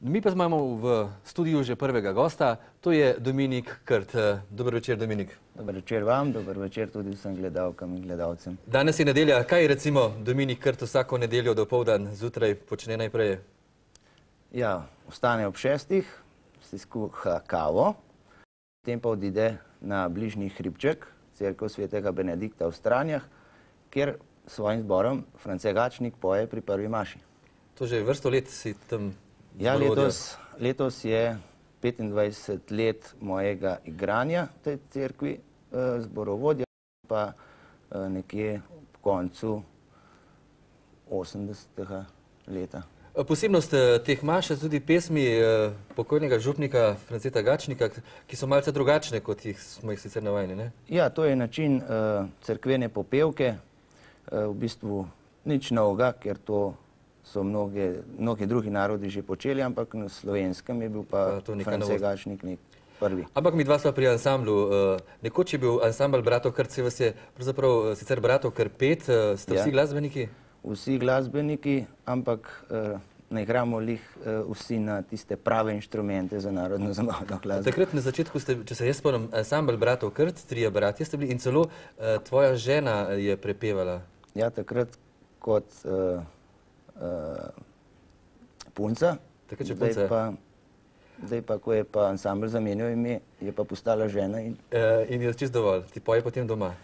Mi pa imamo v studiu že prvega gosta, to je Dominik Krt. Dober večer, Dominik. Dober večer vam, dober večer tudi vsem gledalkam in gledalcem. Danes je nedelja. Kaj recimo Dominik Krt vsako nedeljo dopoldan zjutraj počne najprej? Ja, vstane ob 6, si skuha kavo, potem pa odide na bližnji hribček, cerkev svetega Benedikta v Stranjah, kjer svojim zborom France Gačnik poje pri prvi maši. To že vrsto let si tam ja, letos je 25 let mojega igranja v tej cerkvi, zborovodja pa nekje v koncu 80. leta. Posebnost teh maš je tudi pesmi pokojnega župnika Franceta Gačnika, ki so malce drugačne, kot smo jih sicer navajeni, ne? Ja, to je način cerkvene popevke, v bistvu nič novega, ker to so mnogi drugi narodi že počeli, ampak na slovenskem je bil pa France Gačnik prvi. Ampak mi dva sva pri ansamblu. Nekoč je bil ansambl Bratov Krt, se vas je pravzaprav sicer Bratov Krt 5, ste vsi glasbeniki? Vsi glasbeniki, ampak ne igramo lih vsi na tiste prave inštrumente za narodno zabavno glasbo. Takrat na začetku ste, če se jaz spomnim, ansambl Bratov Krt, 3 bratje ste bili in celo tvoja žena je prepevala. Ja, takrat kot punca. Takrat že punca. Zdaj pa, ko je pa ansambl zamenjal ime, je pa postala žena. In je čisto dovolj. Ti poje potem doma?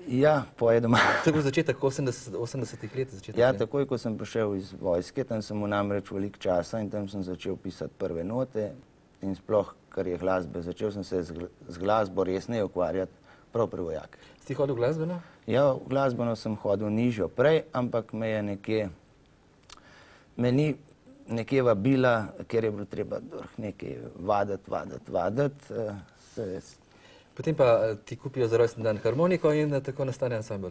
Ja, poje doma. To je bil začetek 80-ih let? Ja, takoj, ko sem prišel iz vojske, tam sem mu namreč veliko časa in tam sem začel pisati prve note in sploh, kar je glasbe, začel sem se z glasbo resneje ukvarjati prav pri vojakih. Si hodil v glasbeno? Ja, v glasbeno sem hodil nižjo prej, ampak me je ni nekje vabila, ker je bilo treba nekaj vaditi. Potem pa ti kupijo za rojstni dan harmoniko in tako nastane ansambl.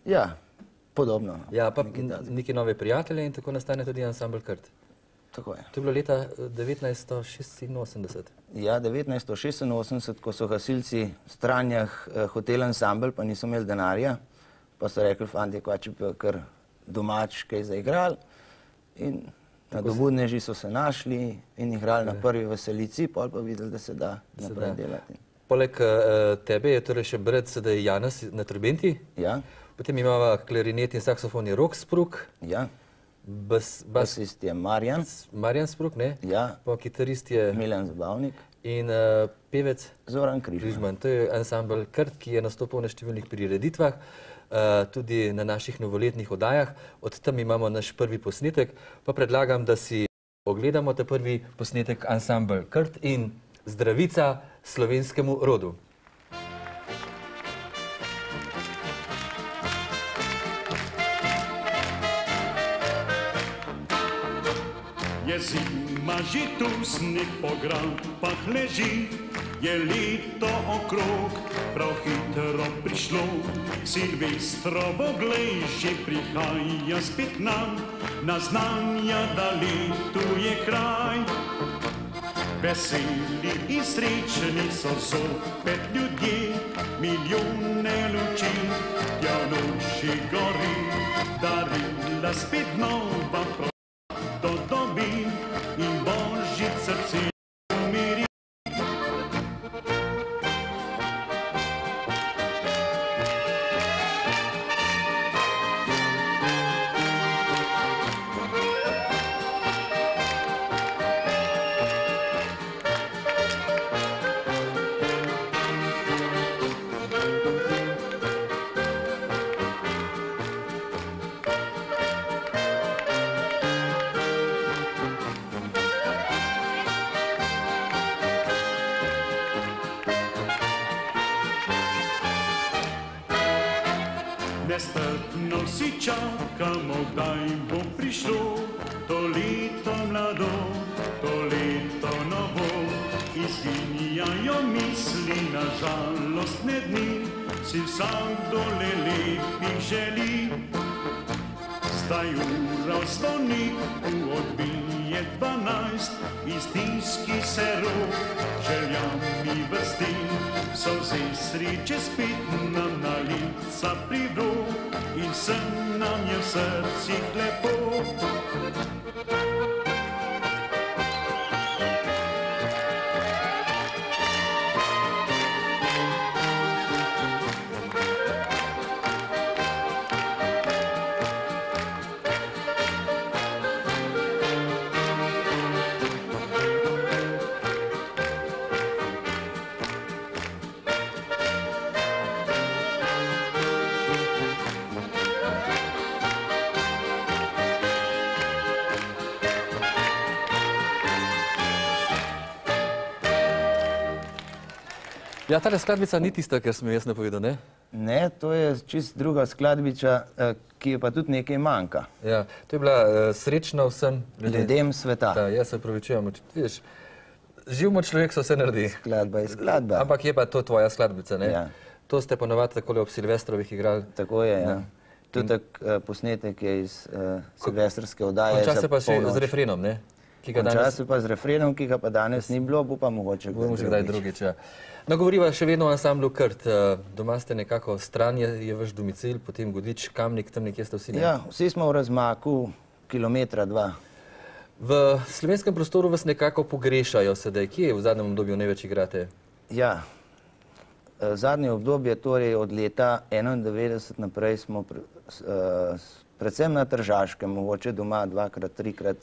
Ja, podobno. Ja, pa neki nove prijatelje in tako nastane tudi ansambl Krt. Tako je. To je bilo leta 1986. Ja, 1986, ko so gasilci v Stranjah hoteli ansambl, pa niso imeli denarja, pa so rekli, fantje, če bi kar domač kaj zaigrali. In nadobudneži so se našli in igrali na prvi veselici, pol pa videli, da se da naprej delati. Poleg tebe je torej še brat sedaj Janez na trobenti. Ja. Potem imava klarinet in saksofon je Rok Spruk. Ja. Basist je Marjan. Marjan Spruk, ne? Ja. Pa kitarist je Miljan Zabavnik. In pevec Zoran Križman. To je ansambl Krt, ki je nastopil na številnih prireditvah, tudi na naših novoletnih oddajah. Od tam imamo naš prvi posnetek, pa predlagam, da si ogledamo ta prvi posnetek ansambl Krt in Zdravica slovenskemu rodu. Je zima že tu, sneg po grampah leži, je leto okrog, prav hitro prišlo. Silvestrovo, glej, že prihaja spet nam, na znanja, da letu je kraj. Veseli in srečni so zopet ljudje, milijone luči, tja v noči gori, darila spet nova do dobi in božji srce umiri. Nestrpno si čakamo, kdaj bo prišlo to leto mlado, to leto novo. Izginjajo misli na žalostne dni, si vsakdo le lepih želi. Zdaj ura v zvoniku odbije 12, iz tiski se rok, željami vrsti, solze sreče spet nam na lica privro in vsem nam je v srcih lepo. Ja, tale skladbica ni tista, kar sem jo jaz napovedal, ne? Ne, to je čist druga skladbica, ki je pa tudi nekaj manjka. Ja, to je bila srečna vsem Ljudem sveta. Da, jaz se opravičujem, vidiš, živimo človek se vse naredi. Skladba je skladba. Ampak je pa to tvoja skladbica, ne? Ja. To ste ponovadi takole ob Silvestrovih igrali. Tako je, ja. Tudi posnetek je iz silvestrske oddaje. Konča se pa še z refrenom, ne? Konča se pa z refrenom, ki ga pa danes ni bilo, bo pa mogoče kdaj drugič. Ja. No, govoriva še vedno o ansamblu Krt. Doma ste nekako stran, je vaš domicil, potem Godič, Kamnik, tam nekje ste vsi, ne? Ja, vsi smo v razmaku kilometra, 2. V slovenskem prostoru vas nekako pogrešajo sedaj. Kje v zadnjem obdobju največ igrate? Ja, zadnje obdobje, torej od leta 1991 naprej smo predvsem na Tržaškem, mogoče doma 2-krat, 3-krat.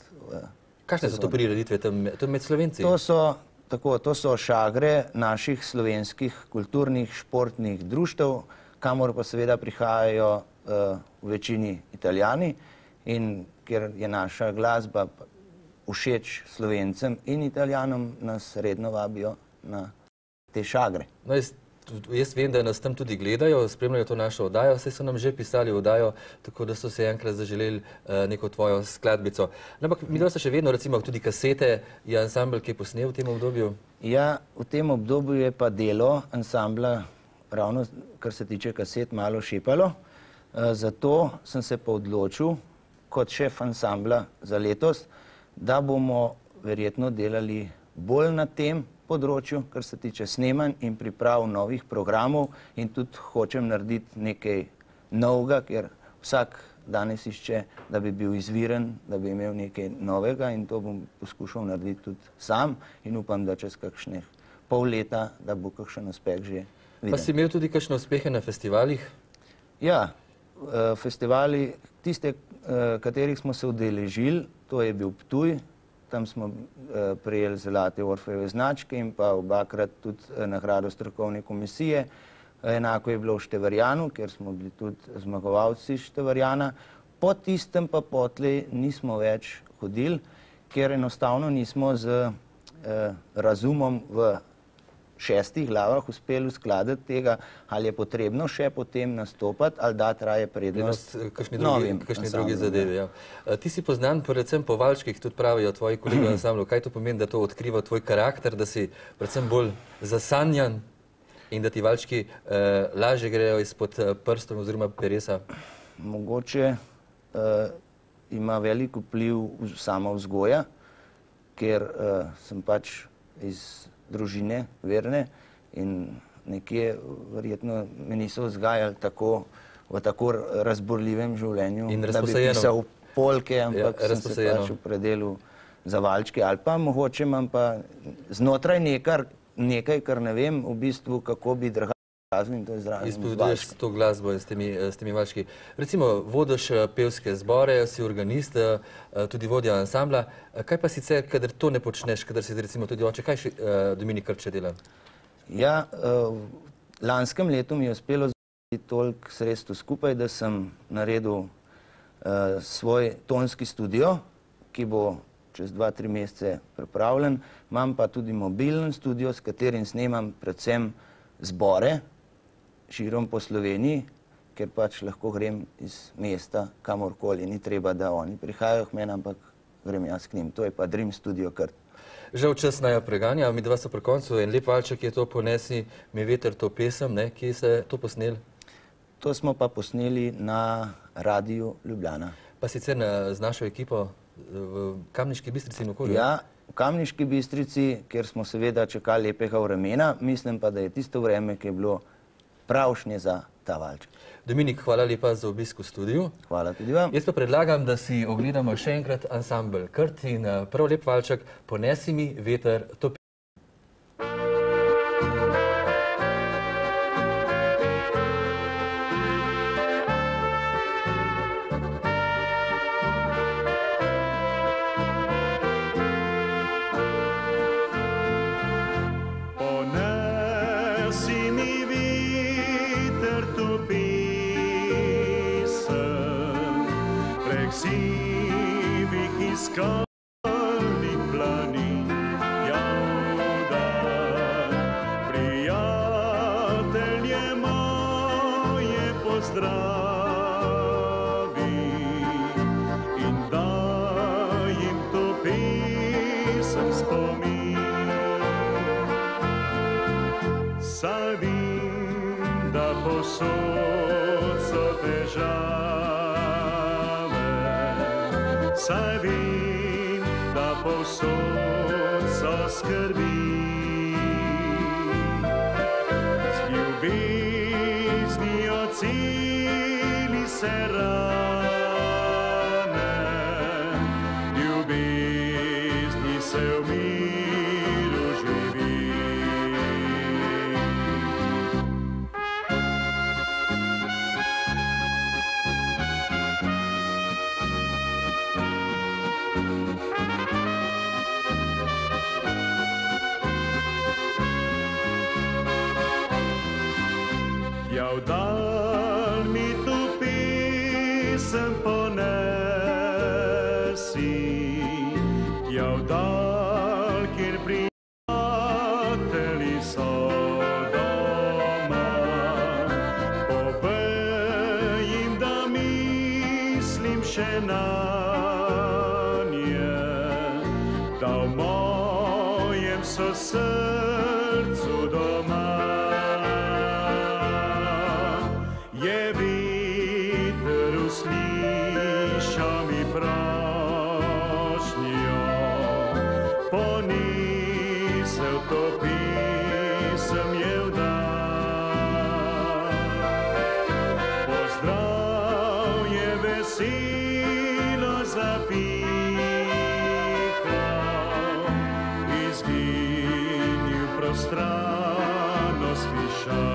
Kakšne so to prireditve tam med Slovenci? To so šagre naših slovenskih kulturnih, športnih društev, kamor pa seveda prihajajo v večini Italijani in ker je naša glasba všeč Slovencem in Italijanom, nas redno vabijo na te šagre. No, jaz vem, da nas tam tudi gledajo, spremljajo to našo oddajo, saj so nam že pisali oddajo, tako da so se enkrat zaželeli neko tvojo skladbico. Ampak mi ste še vedno, recimo tudi kasete, je ansambl, ki je posnel v tem obdobju? Ja, v tem obdobju je pa delo ansambla, ravno kar se tiče kaset, malo šepalo. Zato sem se pa odločil kot šef ansambla za letos, da bomo verjetno delali bolj na tem področju, kar se tiče snemanj in priprav novih programov in tudi hočem narediti nekaj novega, ker vsak danes išče, da bi bil izviren, da bi imel nekaj novega in to bom poskušal narediti tudi sam in upam, da čez kakšnih pol leta, da bo kakšen uspeh že viden. Pa si imel tudi kakšne uspehe na festivalih? Ja, festivali, tiste, katerih smo se udeležili, to je bil Ptuj, tam smo prejeli zlate Orfejeve značke in pa obakrat tudi nagrado strokovne komisije. Enako je bilo v Števarjanu, ker smo bili tudi zmagovalci Števarjana. Po tistem pa potlej nismo več hodili, ker enostavno nismo z razumom v 6 glavah uspeli uskladiti tega, ali je potrebno še potem nastopati, ali dati raje prednost novim kakšni drugi zadevi. Ja. Ti si poznan predvsem po valčkih, tudi pravijo tvoji kolegi v ansamblu. Kaj to pomeni, da to odkriva tvoj karakter, da si predvsem bolj zasanjan in da ti valčki lažje grejo izpod prstov oziroma peresa? Mogoče ima velik vpliv sama vzgoja, ker sem pač iz družine verne in nekje verjetno me niso vzgajali v tako razborljivem življenju, da bi pisal polke, ampak sem se pač opredelil za valčke ali pa mogoče imam pa znotraj nekaj, kar ne vem v bistvu, kako bi dragazil in to izrazil. Izpoveduješ to glasbo s temi valčki. Recimo, vodiš pevske zbore, si organist, tudi vodja ansambla. Kaj pa sicer, kadar to ne počneš, kadar si recimo tudi oče, kaj še Dominik Krt še dela? Ja, lanskem letu mi je uspelo zbrati toliko sredstev skupaj, da sem naredil svoj tonski studio, ki bo čez 2-3 mesece pripravljen. Imam pa tudi mobilen studio, s katerim snemam predvsem zbore širom po Sloveniji, ker pač lahko grem iz mesta kamorkoli. Ni treba, da oni prihajajo k meni, ampak grem jaz k njim. To je pa Dream Studio Krt. Žal čas naj preganja, mi dva so pri koncu. En lep valček je to Ponesi mi veter, to pesem, ne? Kje ste to posneli? To smo pa posneli na Radiu Ljubljana. Pa sicer z našo ekipo v Kamniški Bistrici in okolju? Ja, v Kamniški Bistrici, kjer smo seveda čakali lepega vremena, mislim pa, da je tisto vreme, ki je bilo pravšnje za ta valček. Dominik, hvala lepa za obisk v studiu. Hvala tudi vam. Jaz pa predlagam, da si ogledamo še enkrat ansambl Krt in prav lep valček Ponesi mi veter, to pesem. Sivih iskalnih planin, ja sem spomin. Saj vem, da posod so težave, saj vem, da posod so skrbi. Z ljubeznijo celi se rane, ljubezni se v miru živi. Ja, vdal mi tu pesem ponesi, ja, vdal, kjer prijatelji so doma. Povej jim, da mislim še nanje, da v mojem so srcu doma. Je veter uslišal mi prošnjo, ponesel to pesem je vdal. Pozdrav je veselo zapihal, izginil prostrano slišal.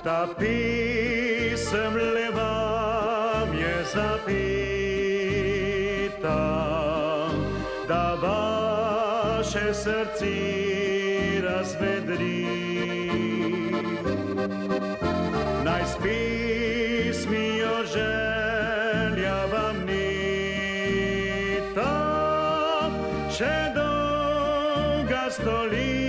Ta pesem le vam je zapeta, da vaše srce razvedri. Naj s pesmijo želja vam neta, še dolga stoletja